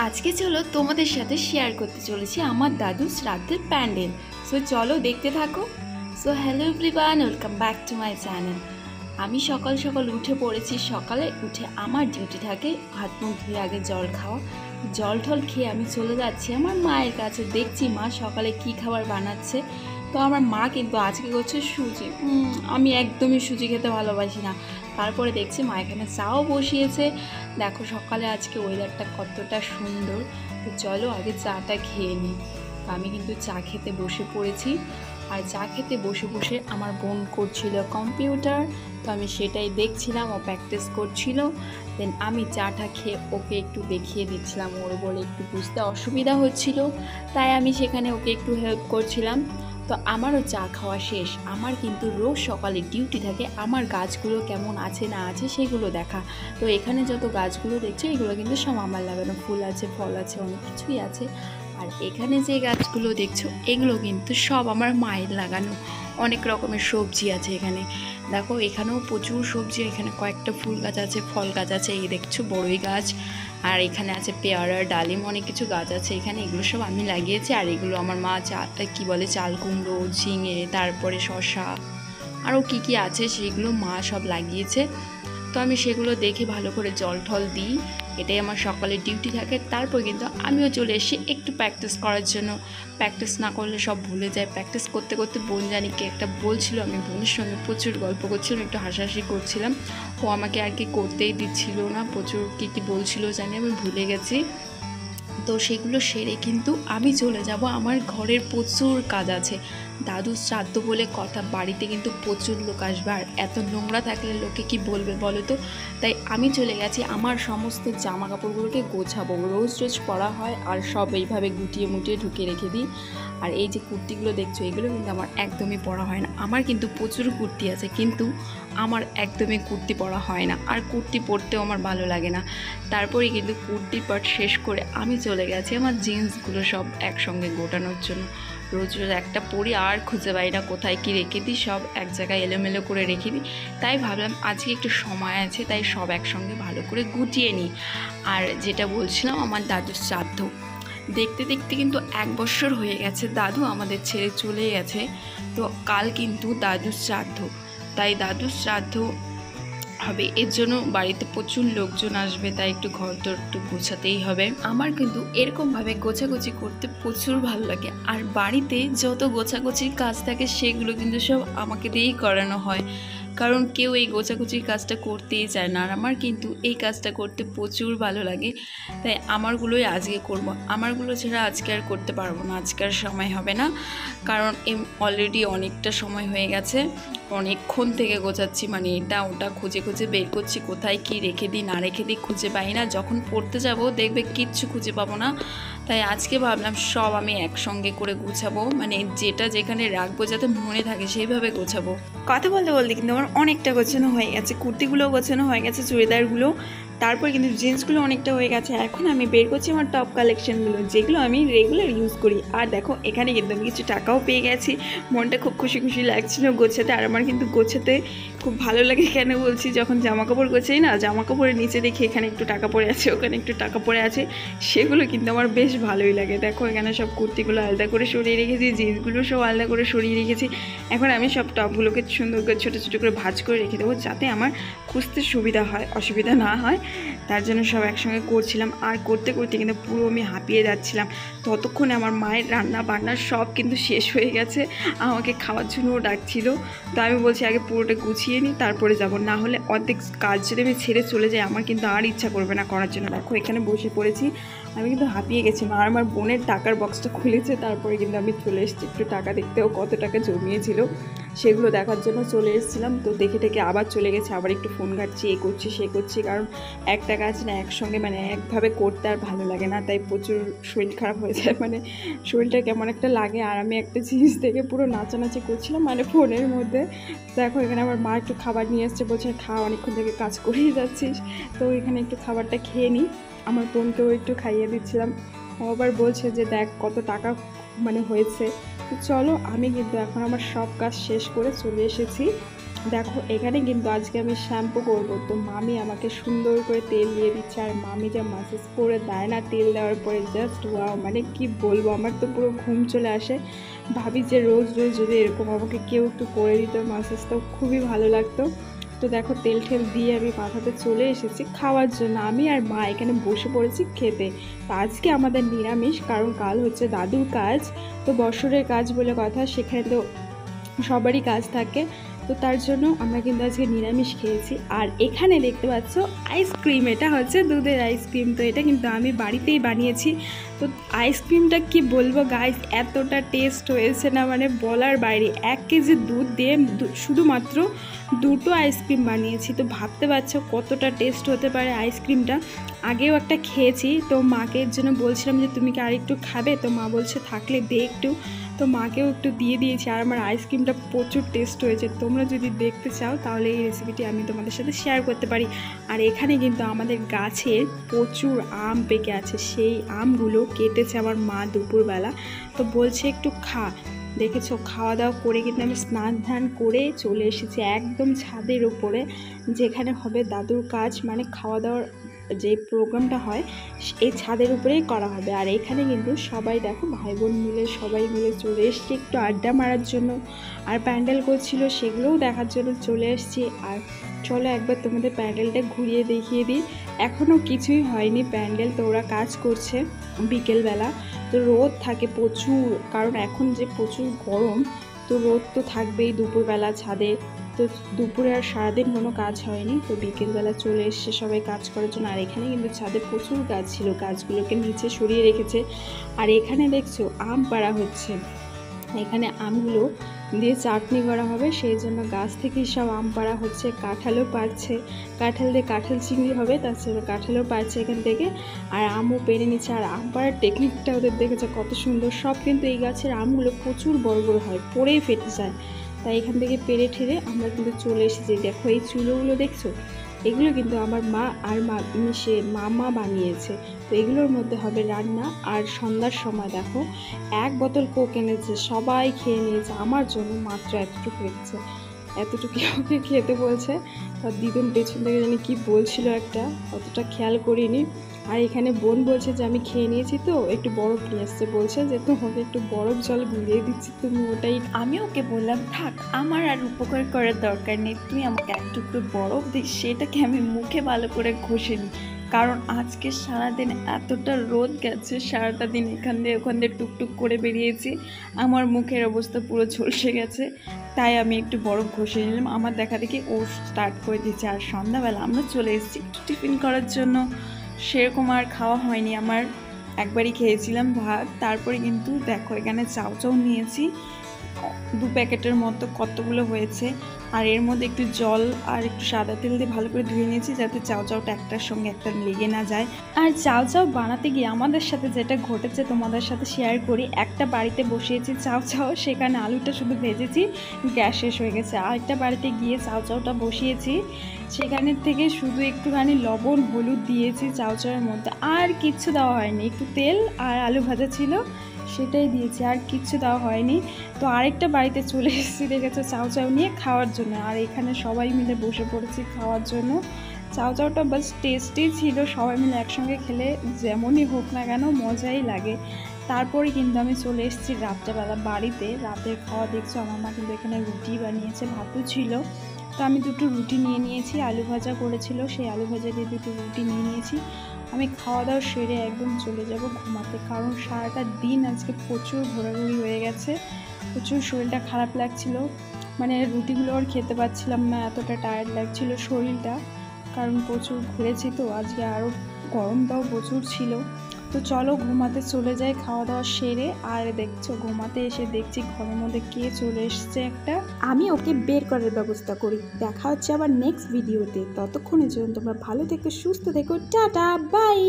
আজকে চলো তোমাদের সাথে শেয়ার করতে চলেছি আমার দাদু শ্রাদ্ধের প্যান্ডেল। সো চলো দেখতে থাকো। So hello everyone, welcome back to my channel. আমি সকাল সকাল উঠে পড়েছি। সকালে উঠে আমার ডিউটি থাকে হাত মুখ ধুয়ে আগে জল খাওয়া। জল টল খেয়ে আমি চলে যাচ্ছি আমার মায়ের কাছে। দেখছি মা সকালে কি খাবার বানাচ্ছে। তো আমার মা কিন্তু আজকে করছে সুজি। আমি একদমই সুজি খেতে ভালোবাসি না। তারপরে দেখছি মা এখানে চাও বসিয়েছে। দেখো সকালে আজকে ওয়েদারটা কতটা সুন্দর। তো চলো আগে চাটা খেয়ে নিই। আমি কিন্তু চা খেতে বসে পড়েছি। আর চা খেতে বসে বসে আমার বোন করছিল কম্পিউটার। তো আমি সেটাই দেখছিলাম, ও প্র্যাকটিস করছিল। দেন আমি চাটা খেয়ে ওকে একটু দেখিয়ে দিচ্ছিলাম। ওর বলে একটু বুঝতে অসুবিধা হচ্ছিল, তাই আমি সেখানে ওকে একটু হেল্প করছিলাম। তো আমারও চা খাওয়া শেষ। আমার কিন্তু রোজ সকালে ডিউটি থাকে আমার গাছগুলো কেমন আছে না আছে সেগুলো দেখা। তো এখানে যত গাছগুলো দেখছো এগুলো কিন্তু সব আমার লাগানো, ফুল আছে, ফল আছে, অনেক কিছুই আছে। আর এখানে যে গাছগুলো দেখছো এগুলো কিন্তু সব আমার মায়ের লাগানো। অনেক রকমের সবজি আছে এখানে। দেখো এখানেও প্রচুর সবজি। এখানে কয়েকটা ফুল গাছ আছে, ফল গাছ আছে, এই দেখছো বড়ই গাছ। আর এখানে আছে পেয়ারা, ডালিম, অনেক কিছু গাছ আছে এখানে। এগুলো সব আমি লাগিয়েছি। আর এগুলো আমার মা কি বলে চাল কুমড়ো, ঝিঙে, তারপরে শসা, আরও কি আছে সেগুলো মা সব লাগিয়েছে। তো আমি সেগুলো দেখে ভালো করে জল ঠল দিই। এটাই আমার সকালে ডিউটি থাকে। তারপর কিন্তু আমিও চলে এসেছি একটু প্র্যাকটিস করার জন্য। প্র্যাকটিস না করলে সব ভুলে যায়। প্র্যাকটিস করতে করতে বোন জানিকে একটা বলছিল, আমি বোনের সঙ্গে প্রচুর গল্প করছিলাম, একটু হাসাহাসি করছিলাম। ও আমাকে আর কি করতেই দিচ্ছিল না, প্রচুর কী বলছিল জানি, আমি ভুলে গেছি। তো সেগুলো সেরে কিন্তু আমি চলে যাব। আমার ঘরের প্রচুর কাজ আছে। দাদুর শ্রাদ্ধ বলে কথা, বাড়িতে কিন্তু প্রচুর লোক আসবে। আর এত নোংরা থাকলে লোকে কি বলবে বলো তো। তাই আমি চলে গেছি আমার সমস্ত জামা কাপড়গুলোকে গোছাবো। রোজ রোজ পরা হয় আর সব এইভাবে গুটিয়ে মুটিয়ে ঢুকে রেখে দিই। আর এই যে কুর্তিগুলো দেখছো এগুলো কিন্তু আমার একদমই পরা হয় না। আমার কিন্তু প্রচুর কুর্তি আছে, কিন্তু আমার একদমই কুর্তি পরা হয় না। আর কুর্তি পরতেও আমার ভালো লাগে না। তারপরে কিন্তু কুর্তি পাট শেষ করে আমি চলে গেছি আমার জিন্সগুলো সব একসঙ্গে গোটানোর জন্য। রোজ রোজ একটা পরি আর খুঁজে পাই না কোথায় কি রেখে দিই, সব এক জায়গায় এলোমেলো করে রেখে দিই। তাই ভাবলাম আজকে একটু সময় আছে, তাই সব একসঙ্গে ভালো করে গুটিয়ে নিই। আর যেটা বলছিলাম, আমার দাদুর শ্রাদ্ধ দেখতে দেখতে কিন্তু 1 বছর হয়ে গেছে। দাদু আমাদের ছেড়ে চলে গেছে। তো কাল কিন্তু দাদুর শ্রাদ্ধ, তাই দাদুর শ্রাদ্ধ হবে, এর জন্য বাড়িতে প্রচুর লোকজন আসবে, তাই একটু ঘর তো একটু গোছাতেই হবে। আমার কিন্তু এরকমভাবে গোছাগুছি করতে প্রচুর ভালো লাগে। আর বাড়িতে যত গোছাগুছির কাজ থাকে সেগুলো কিন্তু সব আমাকে দিয়েই করানো হয়, কারণ কেউ এই গোছাগুছির কাজটা করতেই চায় না। আর আমার কিন্তু এই কাজটা করতে প্রচুর ভালো লাগে, তাই আমারগুলোই আজকে করব। আমারগুলো ছাড়া আজকে আর করতে পারবো না, আজকে আর সময় হবে না। কারণ অলরেডি অনেকটা সময় হয়ে গেছে, অনেকক্ষণ থেকে গোছাচ্ছি, মানে এটা ওটা খুঁজে খুঁজে বের করছি, কোথায় কি রেখে দিই না রেখে দিই খুঁজে পাই না। যখন পড়তে যাব দেখবে কিচ্ছু খুঁজে পাবো না। তাই আজকে ভাবলাম সব আমি একসঙ্গে করে গুছাবো, মানে যেটা যেখানে রাখবো যাতে মনে থাকে সেইভাবে গোছাবো। কথা বলতে বলতে কিন্তু আমার অনেকটা গোছানো হয়ে গেছে। কুর্তিগুলো গোছানো হয়ে গেছে, চুড়িদারগুলো, তারপর কিন্তু জিন্সগুলো অনেকটা হয়ে গেছে। এখন আমি বের করছি আমার টপ কালেকশানগুলো, যেগুলো আমি রেগুলার ইউজ করি। আর দেখো এখানে কিন্তু আমি কিছু টাকাও পেয়ে গেছি। মনটা খুব খুশি খুশি লাগছিলো গোছাতে। আর আমার কিন্তু গোছাতে খুব ভালো লাগে। কেন বলছি, যখন জামা কাপড় গোছাই না, জামা কাপড়ের নিচে দেখি এখানে একটু টাকা পড়ে আছে, ওখানে একটু টাকা পড়ে আছে, সেগুলো কিন্তু আমার বেশ ভালোই লাগে। দেখো এখানে সব কুর্তিগুলো আলাদা করে সরিয়ে রেখেছি, জিন্সগুলো সব আলাদা করে সরিয়ে রেখেছি। এখন আমি সব টপগুলোকে সুন্দর করে ছোটো ছোটো করে ভাঁজ করে রেখে দেবো, যাতে আমার খুঁজতে সুবিধা হয়, অসুবিধা না হয়। তার জন্য সব একসঙ্গে করছিলাম। আর করতে করতে কিন্তু পুরো আমি হাঁপিয়ে যাচ্ছিলাম। ততক্ষণে আমার মায়ের রান্না বান্না সব কিন্তু শেষ হয়ে গেছে, আমাকে খাওয়ার জন্যও ডাকছিল। তো আমি বলছি আগে পুরোটা গুছিয়ে নিই, তারপরে যাব, না হলে অর্ধেক কাজ যদি আমি ছেড়ে চলে যাই আমার কিন্তু আর ইচ্ছা করবে না করার জন্য। দেখো এখানে বসে পড়েছি, আমি কিন্তু হাঁপিয়ে গেছিলাম। আর আমার বোনের টাকার বক্সটা খুলেছে, তারপরে কিন্তু আমি চলে এসেছি একটু টাকা দেখতেও, কত টাকা জমিয়েছিল সেগুলো দেখার জন্য চলে এসেছিলাম। তো দেখে দেখে আবার চলে গেছে, আবার একটু ফোন ঘাটছি, এ করছি সে করছি, কারণ একটা কাজ না একসঙ্গে মানে একভাবে করতে আর ভালো লাগে না। তাই প্রচুর শরীর খারাপ হয়ে যায়, মানে শরীরটা কেমন একটা লাগে। আর আমি একটা জিনিস থেকে পুরো নাচানাচি করছিলাম মানে ফোনের মধ্যে। দেখো এখানে আমার মা একটু খাবার নিয়ে এসছে, বলছে খা, অনেকক্ষণ থেকে কাজ করেই যাচ্ছিস। তো এখানে একটু খাবারটা খেয়ে নিই। আমার বোনকেও একটু খাইয়ে দিচ্ছিলাম। ও আবার বলছে যে দেখ কত টাকা মানে হয়েছে। তো চলো, আমি কিন্তু এখন আমার সব কাজ শেষ করে চলে এসেছি দেখো এখানে কিন্তু আজকে আমি শ্যাম্পু করব, তো মামি আমাকে সুন্দর করে তেল দিয়ে দিচ্ছে, আর মামি যা মাসাজ করে দেয় না তেল দেওয়ার পরে, জাস্ট ওয়াও, মানে কি বলবো, আমার তো পুরো ঘুম চলে আসে। ভাবি যে রোজ রোজ যদি এরকম আমাকে কেউ একটু করে দিত মাসাজটাও খুবই ভালো লাগতো। তো দেখো তেল ঠেল দিয়ে আমি মাথাতে চলে এসেছি খাওয়ার জন্য। আমি আর মা এখানে বসে পড়েছি খেতে। তো আজকে আমাদের নিরামিষ, কারণ কাল হচ্ছে দাদুর কাজ, তো বছরের কাজ বলে কথা, সেখানে তো সবারই কাজ থাকে। তো তার জন্য আমরা কিন্তু আজকে নিরামিষ খেয়েছি। আর এখানে দেখতে পাচ্ছ আইসক্রিম, এটা হচ্ছে দুধের আইসক্রিম। তো এটা কিন্তু আমি বাড়িতেই বানিয়েছি। তো আইসক্রিমটা কি বলবো গাইস, এতটা টেস্ট হয়েছে না, মানে বলার বাইরে। 1 কেজি দুধ দিয়ে শুধুমাত্র 2টো আইসক্রিম বানিয়েছি। তো ভাবতে পারছো কতটা টেস্ট হতে পারে আইসক্রিমটা। আগেও একটা খেয়েছি, তো মাকে এর জন্য বলছিলাম যে তুমি কি আর একটু খাবে, তো মা বলছে থাকলে দে একটু। তো মাকেও একটু দিয়ে দিয়েছি। আর আমার আইসক্রিমটা প্রচুর টেস্ট হয়েছে। তোমরা যদি দেখতে চাও তাহলে এই রেসিপিটি আমি তোমাদের সাথে শেয়ার করতে পারি। আর এখানে কিন্তু আমাদের গাছের প্রচুর আম পেকে আছে, সেই আমগুলো কেটেছে আমার মা দুপুরবেলা। তো বলছে একটু খা। দেখেছো, খাওয়া দাওয়া করে কিন্তু আমি স্নান ধান করে চলে এসেছি একদম ছাদের উপরে, যেখানে হবে দাদুর কাজ, মানে খাওয়া দাওয়ার যে প্রোগ্রামটা হয় এই ছাদের উপরেই করা হবে। আর এখানে কিন্তু সবাই দেখো ভাই বোন মিলে সবাই মিলে চলে এসছি একটু আড্ডা মারার জন্য। আর প্যান্ডেল করছিল সেগুলোও দেখার জন্য চলে এসছি। আর চলো একবার তোমাদের প্যান্ডেলটা ঘুরিয়ে দেখিয়ে দিই। এখনও কিছুই হয়নি প্যান্ডেল, তো ওরা কাজ করছে বিকেলবেলা। তো রোদ থাকে প্রচুর, কারণ এখন যে প্রচুর গরম, তো রোদ তো থাকবেই দুপুরবেলা ছাদে। তো দুপুরে আর সারাদিন কোনো কাজ হয়নি, তো বিকেলবেলা চলে এসছে সবাই কাজ করার জন্য। আর এখানে কিন্তু ছাদে প্রচুর গাছ ছিল, গাছগুলোকে নিচে সরিয়ে রেখেছে। আর এখানে দেখছো আম পাড়া হচ্ছে, এখানে আমগুলো দিয়ে চাটনি করা হবে, সেই জন্য গাছ থেকেই সব আম পাড়া হচ্ছে। কাঁঠালও পাড়ছে, কাঁঠাল দিয়ে কাঁঠাল চিংড়ি হবে, তাছাড়া কাঁঠালও পাড়ছে এখান থেকে। আর আমও পেড়ে নিচ্ছে। আর আম পাড়ার টেকনিকটা ওদের দেখেছে কত সুন্দর। সব কিন্তু এই গাছের আমগুলো প্রচুর বড় বড় হয়, পড়েই ফেটে যায়। তাই এখান থেকে পেড়ে ঠেড়ে আমরা কিন্তু চলে এসেছি। দেখো এই চুলোগুলো দেখছো, এগুলো কিন্তু আমার মা আর মামা বানিয়েছে। তো এগুলোর মধ্যে হবে রান্না। আর সন্ধ্যার সময় দেখো 1 বোতল কোক এনেছে, সবাই খেয়ে নিয়েছে, আমার জন্য মাত্র এতটুকু রেখেছে। এতটুকু ওকে খেতে বলছে। তার দিদুন পেছন থেকে জানি কি বলছিল একটা, অতটা খেয়াল করিনি। আর এখানে বোন বলছে যে আমি খেয়ে নিয়েছি, তো একটু বরফ নিয়ে আসছে, বলছে যে তোমাকে একটু বরফ জল গুলিয়ে দিচ্ছি, তুমি ওটাই। আমি ওকে বললাম থাক, আমার আর উপকার করার দরকার নেই, তুই আমাকে এক টুকরো বরফ দিস, সেটাকে আমি মুখে ভালো করে ঘষে নিই। কারণ আজকে সারাদিন এতটা রোদ গেছে, সারাটা দিন এখান দিয়ে ওখান দিয়ে টুকটুক করে বেরিয়েছি, আমার মুখের অবস্থা পুরো ঝলসে গেছে। তাই আমি একটু বরফ ঘষে নিলাম। আমার দেখা দেখি ও স্টার্ট করে দিয়েছে। আর সন্ধ্যাবেলা আমরা চলে এসেছি একটু টিফিন করার জন্য। সেরকম আর খাওয়া হয়নি আমার, একবারই খেয়েছিলাম ভাত। তারপরে কিন্তু দেখো এখানে চাউ চাউ নিয়েছি 2 প্যাকেটের মতো, কতগুলো হয়েছে। আর এর মধ্যে একটু জল আর একটু সাদা তেল দিয়ে ভালো করে ধুয়ে নিয়েছি, যাতে চাউ চাউটা একটার সঙ্গে একটা লেগে না যায়। আর চাউ চাউ বানাতে গিয়ে আমাদের সাথে যেটা ঘটেছে তোমাদের সাথে শেয়ার করি। একটা বাড়িতে বসিয়েছি চাউ চাউ, সেখানে আলুটা শুধু ভেজেছি, গ্যাস শেষ হয়ে গেছে। আরেকটা বাড়িতে গিয়ে চাউ চাউটা বসিয়েছি, সেখানে থেকে শুধু একটুখানি লবণ হলুদ দিয়েছি চাউ চাউয়ের মধ্যে, আর কিচ্ছু দেওয়া হয়নি। একটু তেল আর আলু ভাজা ছিল, সেটাই দিয়েছি, আর কিচ্ছু দেওয়া হয়নি। তো আরেকটা বাড়িতে চলে এসেছি দেখেছো চাউ চাউ নিয়ে খাওয়ার জন্য। আর এখানে সবাই মিলে বসে পড়েছি খাওয়ার জন্য। চাউ চাউটা বাস টেস্টি ছিল, সবাই মিলে একসঙ্গে খেলে যেমনই হোক না কেন মজাই লাগে। তারপরে কিন্তু আমি চলে এসেছি রাত্রেবেলা বাড়িতে। রাতের খাওয়া দেখছো আমার মা কিন্তু এখানে রুটি বানিয়েছে, ভাতও ছিল। তো আমি 2টো রুটি নিয়ে নিয়েছি, আলু ভাজা করেছিল, সেই আলু ভাজা দিয়ে 2টো রুটি নিয়ে নিয়েছি। আমি খাওয়া দাওয়া সেরে একদম চলে যাব ঘুমাতে, কারণ সারাটা দিন আজকে প্রচুর ঘোরাঘুরি হয়ে গেছে, প্রচুর শরীরটা খারাপ লাগছিল। মানে রুটিগুলো আর খেতে পারছিলাম না, এতটা টায়ার্ড লাগছিল শরীরটা, কারণ প্রচুর ঘুরেছি। তো আজকে আরও গরমটাও প্রচুর ছিল। তো চলো ঘুমাতে চলে যাই খাওয়া দাওয়া সেরে। আর দেখছো ঘুমাতে এসে দেখছি ঘরের মধ্যে কে চলে এসছে একটা, আমি ওকে বের করার ব্যবস্থা করি। দেখা হচ্ছে আবার নেক্সট ভিডিওতে, ততক্ষণের জন্য তোমরা ভালো থেকো, সুস্থ থেকো, টাটা বাই।